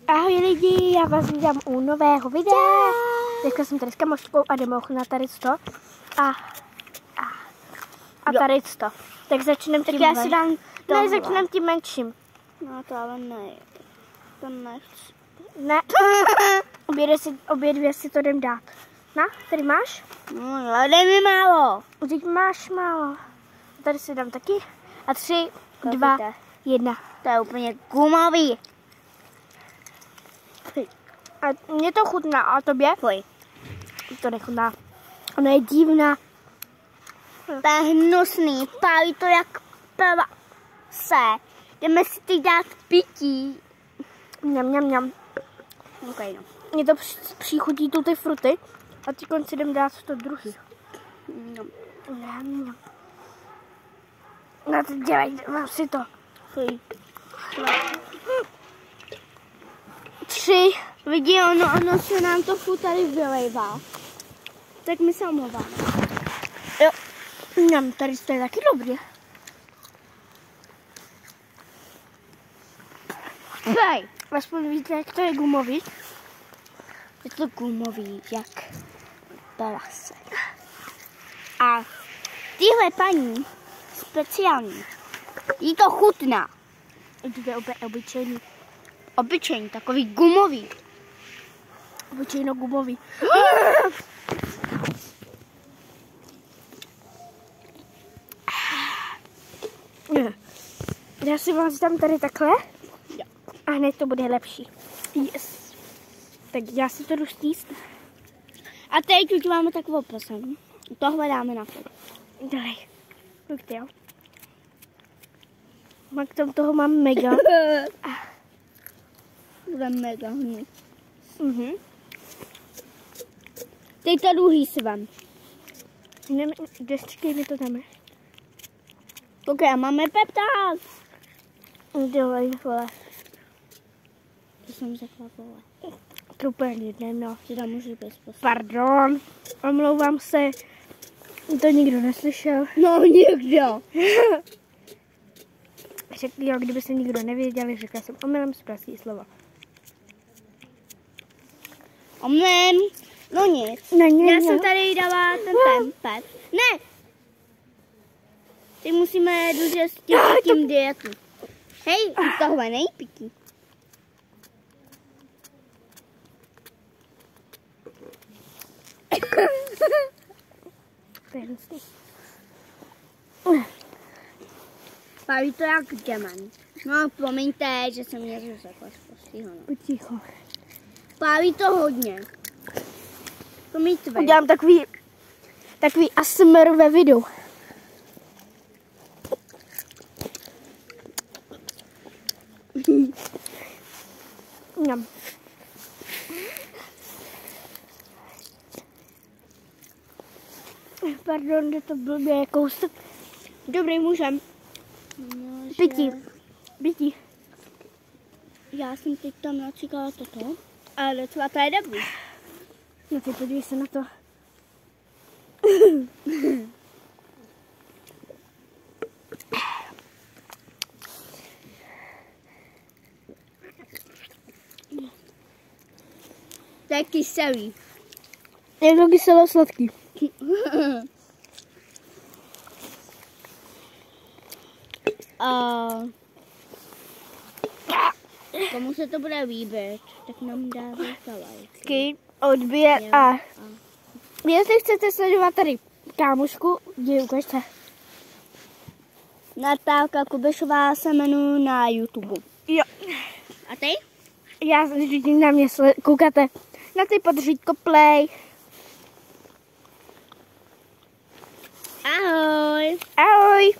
Ahoj lidi, já vás vítám u nového videa. Dneska jsem tady s kamoškou a jdeme na tady to. A tady to. Tak začneme tím. Já si dám ne, začneme tím menším. No to ale ne. To nechci. Ne. Obě dvě si to jdem dát. Na, tady máš? No jo, dej mi málo. Teď máš málo. Tady si dám taky. A 3, 2, 1. To je úplně gumový. A mě to chutná, a tobě? Fuj. To nechutná. Ono je divná. To je hnusný, pálí to jak se. Jdeme si teď dát pití. Mňam. Okay, no. Mně to příchutí tu ty fruty. A teď konci jdem dát to druhý. Mňam. No to dělej, mám si to. Fuj. 3. Vidí, ono se nám to furt tady vylejvá. Tak my se omlouváme. Jo. Mňam, tady to je taky dobrý. Hej. Aspoň víte, jak to je gumový. Je to gumový, jak prase. A tyhle paní speciální. Jí to chutná. To je opět obyčejný. Obyčejný, takový gumový. Obyčejno gumový. Já si vás dám tady takhle. Jo. A hned to bude lepší. Yes. Tak já si to jdu sníst. A teď už máme takovou posadu. Tohle dáme na to. Dej. Pojďte, jo. K tomu toho mám mega. Bude mega hnus. Teď to druhý si vám. Dešťky mi to dáme. Ok, a máme peptát. Dělej, vole. To jsem řekla, vole. To úplně jedné, no. Ty tam můžu být poslední. Pardon, omlouvám se. To nikdo neslyšel. No nikdo. Jo, kdyby se nikdo nevěděl, řekla jsem omylem zprostý slova. Omylem. No nic. Já jsem tady dala ten pempet. Ne. Ty musíme držet s tím dietu. Hej, tohle nejpití. To je hnusný. Pálí to jak diamant. No, promiňte, že jsem něco řekla špatného. Ticho. Pálí to hodně. Promiňte. Udělám takový ASMR ve videu. Mňam. Pardon, že to blbě kousek. Dobrý, můžem. Pití. Já jsem teď tam načíkala toto. Ale docela to je dobrý. No ty podívej se na to. To je kyselý. Je to kyselo sladký. Komu se to bude líbit, tak nám dávejte like. Odběr a jestli chcete sledovat tady kámošku, ukažte. Natálka Kubešová se jmenuje na YouTube. Jo. A ty? Já na mě koukáte na ty podřídko play. Ahoj. Ahoj.